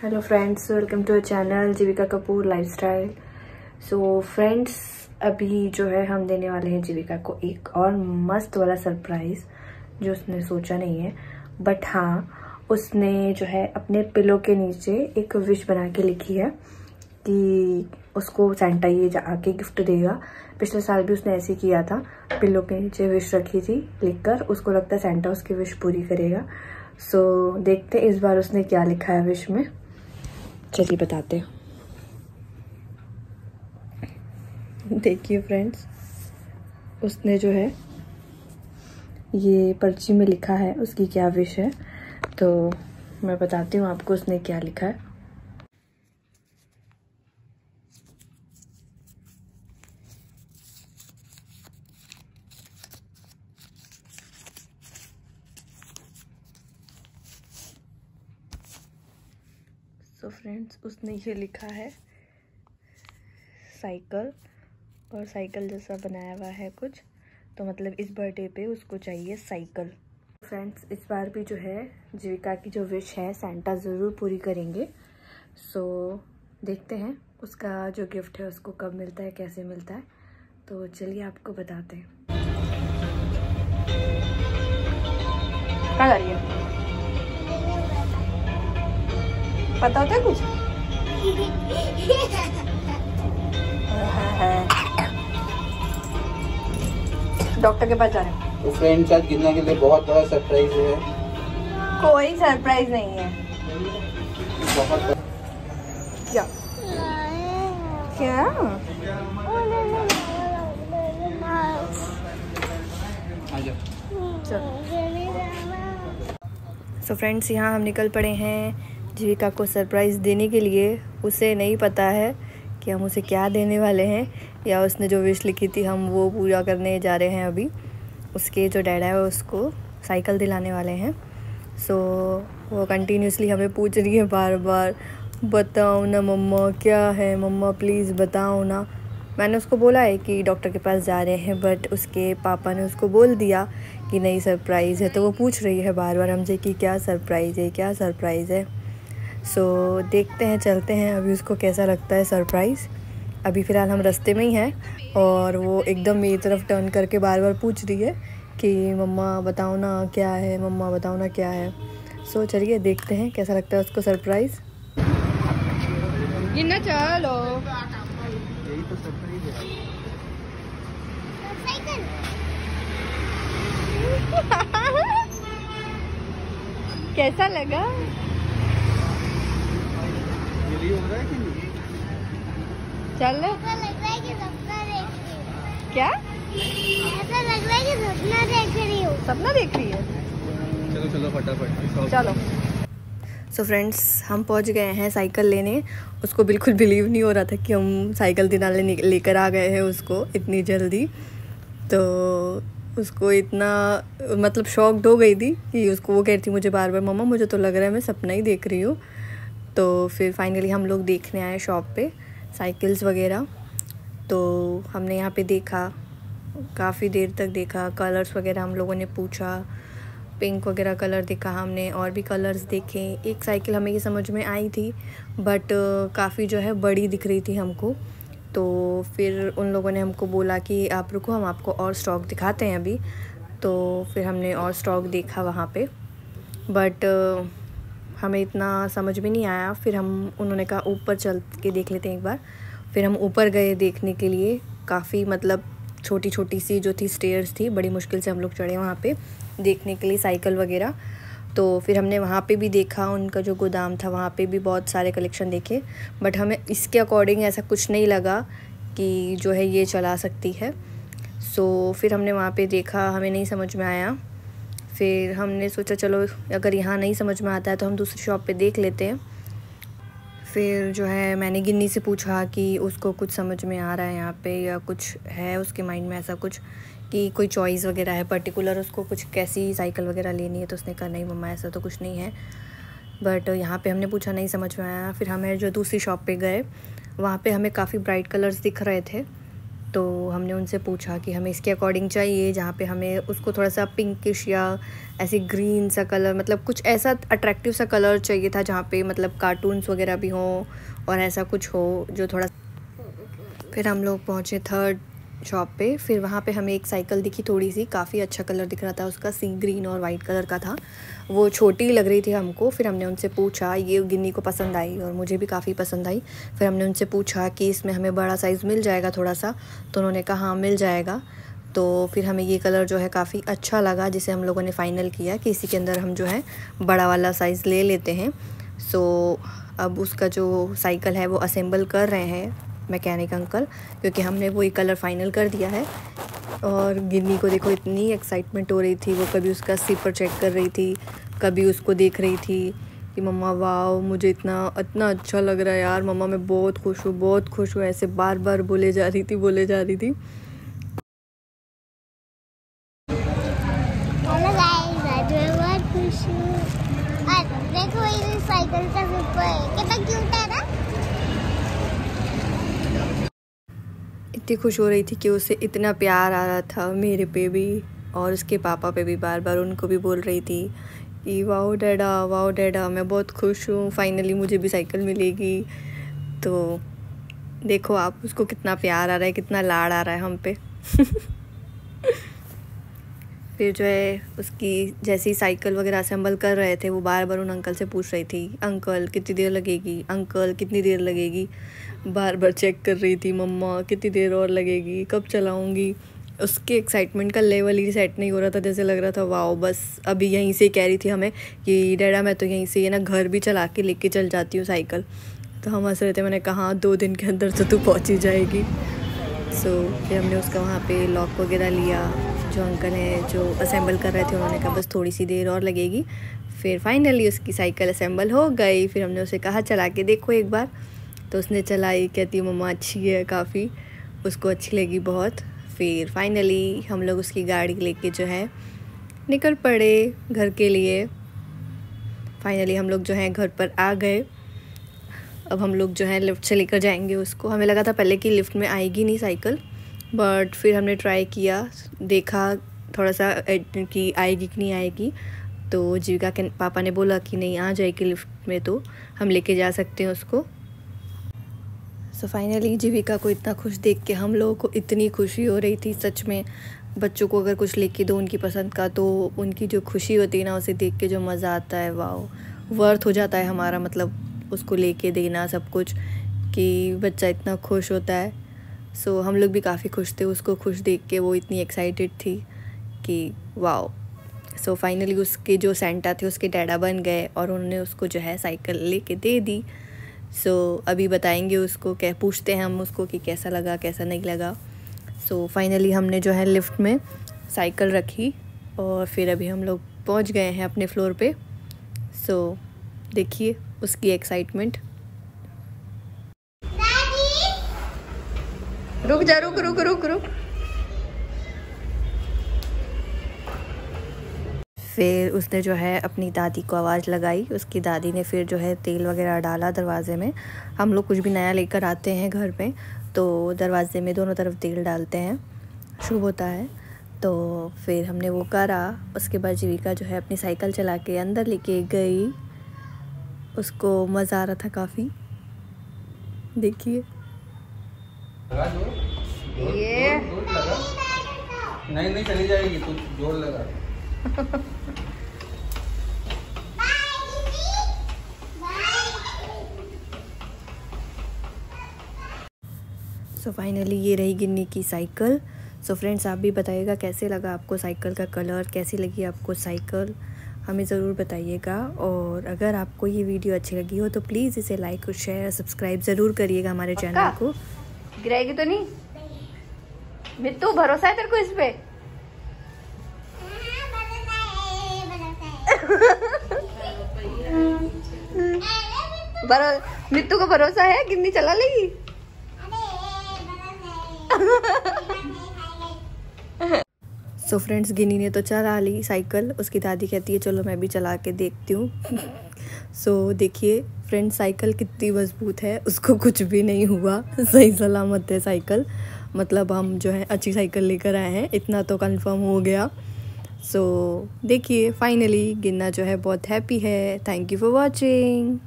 Hello friends, welcome to our channel Jeevika Kapoor lifestyle. So friends, अभी जो है हम देने वाले हैं जीविका को एक और मस्त वाला सरप्राइज़ जो उसने सोचा नहीं है। बट हाँ, उसने जो है अपने पिलो के नीचे एक विश बना के लिखी है कि उसको सैंटा ये आके गिफ्ट देगा। पिछले साल भी उसने ऐसे किया था, पिलो के नीचे विश रखी थी लिखकर। उसको लगता है सैंटा उसकी विश पूरी करेगा। सो देखते इस बार उसने क्या लिखा है विश में। चलिए बताते हैं। देखिए फ्रेंड्स, उसने जो है ये पर्ची में लिखा है उसकी क्या विश है, तो मैं बताती हूँ आपको उसने क्या लिखा है। तो फ्रेंड्स, उसने ये लिखा है साइकिल, और साइकिल जैसा बनाया हुआ है कुछ, तो मतलब इस बर्थडे पे उसको चाहिए साइकिल। फ्रेंड्स, इस बार भी जो है जीविका की जो विश है सैंटा ज़रूर पूरी करेंगे। सो देखते हैं उसका जो गिफ्ट है उसको कब मिलता है, कैसे मिलता है। तो चलिए आपको बताते हैं। क्या कर रही है? पता होता है कुछ? डॉक्टर के पास जा रहे हैं। तो फ्रेंड साथ गिनने के लिए बहुत बड़ा सरप्राइज है। कोई सरप्राइज नहीं है। बहुत क्या क्या? सो फ्रेंड्स, यहाँ हम निकल पड़े हैं जीविका को सरप्राइज़ देने के लिए। उसे नहीं पता है कि हम उसे क्या देने वाले हैं, या उसने जो विश लिखी थी हम वो पूरा करने जा रहे हैं। अभी उसके जो डैडा है उसको साइकिल दिलाने वाले हैं। सो वो कंटिन्यूसली हमें पूछ रही है बार बार, बताओ ना मम्मा क्या है, मम्मा प्लीज़ बताओ ना। मैंने उसको बोला है कि डॉक्टर के पास जा रहे हैं, बट उसके पापा ने उसको बोल दिया कि नहीं सरप्राइज़ है। तो वो पूछ रही है बार बार हमसे कि क्या सरप्राइज़ है, क्या सरप्राइज़ है। सो देखते हैं, चलते हैं अभी उसको कैसा लगता है सरप्राइज़। अभी फ़िलहाल हम रास्ते में ही हैं और वो एकदम मेरी तरफ टर्न करके बार बार पूछ रही है कि मम्मा बताओ ना क्या है, मम्मा बताओ ना क्या है। सो चलिए देखते हैं कैसा लगता है उसको सरप्राइज़। गिनना चलो। यही तो सरप्राइज है। कैसा लगा? ये हो रहा है कि नहीं? चल ऐसा लग रहा है कि सपना देख रही हूँ। क्या? ऐसा लग रहा है कि सपना देख रही हूँ। सपना देख रही है? चलो चलो फटाफट चलो। सो फ्रेंड्स, हम पहुंच गए हैं साइकिल लेने। उसको बिल्कुल बिलीव नहीं हो रहा था कि हम साइकिल दिलाने लेकर आ गए हैं उसको इतनी जल्दी। तो उसको इतना मतलब शॉक्ड हो गई थी कि उसको वो कह रही थी मुझे बार बार, मम्मा मुझे तो लग रहा है मैं सपना ही देख रही हूँ। तो फिर फाइनली हम लोग देखने आए शॉप पे साइकिल्स वगैरह। तो हमने यहाँ पे देखा, काफ़ी देर तक देखा, कलर्स वगैरह हम लोगों ने पूछा, पिंक वगैरह कलर देखा हमने, और भी कलर्स देखे। एक साइकिल हमें ये समझ में आई थी, बट काफ़ी जो है बड़ी दिख रही थी हमको। तो फिर उन लोगों ने हमको बोला कि आप रुको, हम आपको और स्टॉक दिखाते हैं अभी। तो फिर हमने और स्टॉक देखा वहाँ पे, बट हमें इतना समझ में नहीं आया। फिर उन्होंने कहा ऊपर चल के देख लेते हैं एक बार। फिर हम ऊपर गए देखने के लिए। काफ़ी मतलब छोटी छोटी सी जो थी स्टेयर्स थी, बड़ी मुश्किल से हम लोग चढ़े वहाँ पे देखने के लिए साइकिल वगैरह। तो फिर हमने वहाँ पे भी देखा, उनका जो गोदाम था वहाँ पे भी बहुत सारे कलेक्शन देखे, बट हमें इसके अकॉर्डिंग ऐसा कुछ नहीं लगा कि जो है ये चला सकती है। सो फिर हमने वहाँ पे देखा, हमें नहीं समझ में आया। फिर हमने सोचा चलो अगर यहाँ नहीं समझ में आता है तो हम दूसरी शॉप पे देख लेते हैं। फिर जो है मैंने गिन्नी से पूछा कि उसको कुछ समझ में आ रहा है यहाँ पे, या कुछ है उसके माइंड में ऐसा कुछ कि कोई चॉइस वगैरह है पर्टिकुलर, उसको कुछ कैसी साइकिल वगैरह लेनी है। तो उसने कहा नहीं मम्मा ऐसा तो कुछ नहीं है। बट यहाँ पे हमने पूछा, नहीं समझ में आया। फिर हमें जो दूसरी शॉप पे गए, वहाँ पे हमें काफ़ी ब्राइट कलर्स दिख रहे थे। तो हमने उनसे पूछा कि हमें इसके अकॉर्डिंग चाहिए, जहाँ पे हमें उसको थोड़ा सा पिंकिश या ऐसे ग्रीन सा कलर, मतलब कुछ ऐसा अट्रैक्टिव सा कलर चाहिए था जहाँ पे मतलब कार्टून्स वगैरह भी हों और ऐसा कुछ हो जो थोड़ा। फिर हम लोग पहुँचे थर्ड शॉप पे। फिर वहाँ पे हमें एक साइकिल दिखी, थोड़ी सी काफ़ी अच्छा कलर दिख रहा था उसका, सी ग्रीन और वाइट कलर का था। वो छोटी लग रही थी हमको। फिर हमने उनसे पूछा, ये गिन्नी को पसंद आई और मुझे भी काफ़ी पसंद आई। फिर हमने उनसे पूछा कि इसमें हमें बड़ा साइज़ मिल जाएगा थोड़ा सा, तो उन्होंने कहा हाँ मिल जाएगा। तो फिर हमें ये कलर जो है काफ़ी अच्छा लगा, जिसे हम लोगों ने फ़ाइनल किया कि इसी के अंदर हम जो है बड़ा वाला साइज़ ले लेते हैं। सो अब उसका जो साइकिल है वो असेंबल कर रहे हैं मैकेनिक अंकल, क्योंकि हमने वही कलर फ़ाइनल कर दिया है। और गिन्नी को देखो इतनी एक्साइटमेंट हो रही थी, वो कभी उसका सिपर चेक कर रही थी, कभी उसको देख रही थी कि मम्मा वाओ मुझे इतना अच्छा लग रहा है यार, मम्मा मैं बहुत खुश हूँ, बहुत खुश हूँ, ऐसे बार बार बोले जा रही थी। हेलो गाइस, आज मैं बहुत खुश हूँ। और देखो ये साइकिल का सिपर है, कितना क्यूट है ना। इतनी खुश हो रही थी कि उसे इतना प्यार आ रहा था मेरे पे भी और उसके पापा पे भी। बार बार उनको भी बोल रही थी कि वाओ डैडा मैं बहुत खुश हूँ, फाइनली मुझे भी साइकिल मिलेगी। तो देखो आप, उसको कितना प्यार आ रहा है, कितना लाड़ आ रहा है हम पे। फिर जो है उसकी जैसी साइकिल वगैरह असेंबल कर रहे थे, वो बार बार उन अंकल से पूछ रही थी, अंकल कितनी देर लगेगी, अंकल कितनी देर लगेगी। बार बार चेक कर रही थी, मम्मा कितनी देर और लगेगी, कब चलाऊंगी। उसके एक्साइटमेंट का लेवल ही सेट नहीं हो रहा था, जैसे लग रहा था वाओ बस अभी यहीं से कह रही थी हमें कि डैडा मैं तो यहीं से ये ना घर भी चला के लेके चल जाती हूँ साइकिल। तो हम हंस रहे थे, मैंने कहा 2 दिन के अंदर तो तू पहुँच ही जाएगी। फिर हमने उसका वहाँ पे लॉक वगैरह लिया। जो अंकल हैं जो असेंबल कर रहे थे उन्होंने कहा बस थोड़ी सी देर और लगेगी। फिर फाइनली उसकी साइकिल असेंबल हो गई। फिर हमने उसे कहा चला के देखो एक बार, तो उसने चलाई, कहती मम्मा अच्छी है काफ़ी, उसको अच्छी लगी बहुत। फिर फाइनली हम लोग उसकी गाड़ी लेके जो है निकल पड़े घर के लिए। फाइनली हम लोग जो है घर पर आ गए। अब हम लोग जो है लिफ्ट से लेकर जाएंगे उसको। हमें लगा था पहले कि लिफ्ट में आएगी नहीं साइकिल, बट फिर हमने ट्राई किया, देखा थोड़ा सा कि आएगी कि नहीं आएगी। तो जीविका के पापा ने बोला कि नहीं आ जाएगी लिफ्ट में, तो हम लेके जा सकते हैं उसको। सो फाइनली जीविका को इतना खुश देख के हम लोगों को इतनी खुशी हो रही थी। सच में बच्चों को अगर कुछ लेके दो उनकी पसंद का, तो उनकी जो खुशी होती है ना, उसे देख के जो मज़ा आता है वाओ, वर्थ हो जाता है हमारा, मतलब उसको लेके देना सब कुछ, कि बच्चा इतना खुश होता है। सो हम लोग भी काफ़ी खुश थे उसको खुश देख के, वो इतनी एक्साइटेड थी कि वाओ। सो फाइनली उसके जो सेंटा थे उसके डैडा बन गए और उन्होंने उसको जो है साइकिल लेके दे दी। सो अभी बताएंगे उसको, क्या पूछते हैं हम उसको कि कैसा लगा कैसा नहीं लगा। सो फाइनली हमने जो है लिफ्ट में साइकिल रखी और फिर अभी हम लोग पहुंच गए हैं अपने फ्लोर पे। सो देखिए उसकी एक्साइटमेंट। रुक जा, रुक रुक रुक रुक। फिर उसने जो है अपनी दादी को आवाज़ लगाई। उसकी दादी ने फिर जो है तेल वगैरह डाला दरवाज़े में। हम लोग कुछ भी नया लेकर आते हैं घर में तो दरवाज़े में दोनों तरफ तेल डालते हैं, शुभ होता है। तो फिर हमने वो करा। उसके बाद जीविका जो है अपनी साइकिल चला के अंदर लेके गई। उसको मज़ा आ रहा था काफ़ी। देखिए ये जोर लगा। नहीं चली जाएगी, तू जोर लगा। सो फाइनली ये रही गिन्नी की साइकिल। सो फ्रेंड्स आप भी बताइएगा कैसे लगा आपको साइकिल का कलर, कैसी लगी आपको साइकिल, हमें ज़रूर बताइएगा। और अगर आपको ये वीडियो अच्छी लगी हो तो प्लीज़ इसे लाइक और शेयर सब्सक्राइब ज़रूर करिएगा हमारे चैनल को। गिराएगी तो नहीं मित्तू, भरोसा है तेरे को इस पे? मित्तू को भरोसा है गिन्नी चला लेगी। सो फ्रेंड्स गिन्नी ने तो चला ली साइकिल। उसकी दादी कहती है चलो मैं भी चला के देखती हूँ। सो देखिए फ्रेंड्स साइकिल कितनी मजबूत है, उसको कुछ भी नहीं हुआ, सही सलामत है साइकिल। मतलब हम जो है अच्छी साइकिल लेकर आए हैं, इतना तो कंफर्म हो गया। सो देखिए फाइनली गिन्ना जो है बहुत हैप्पी है। Thank you for watching.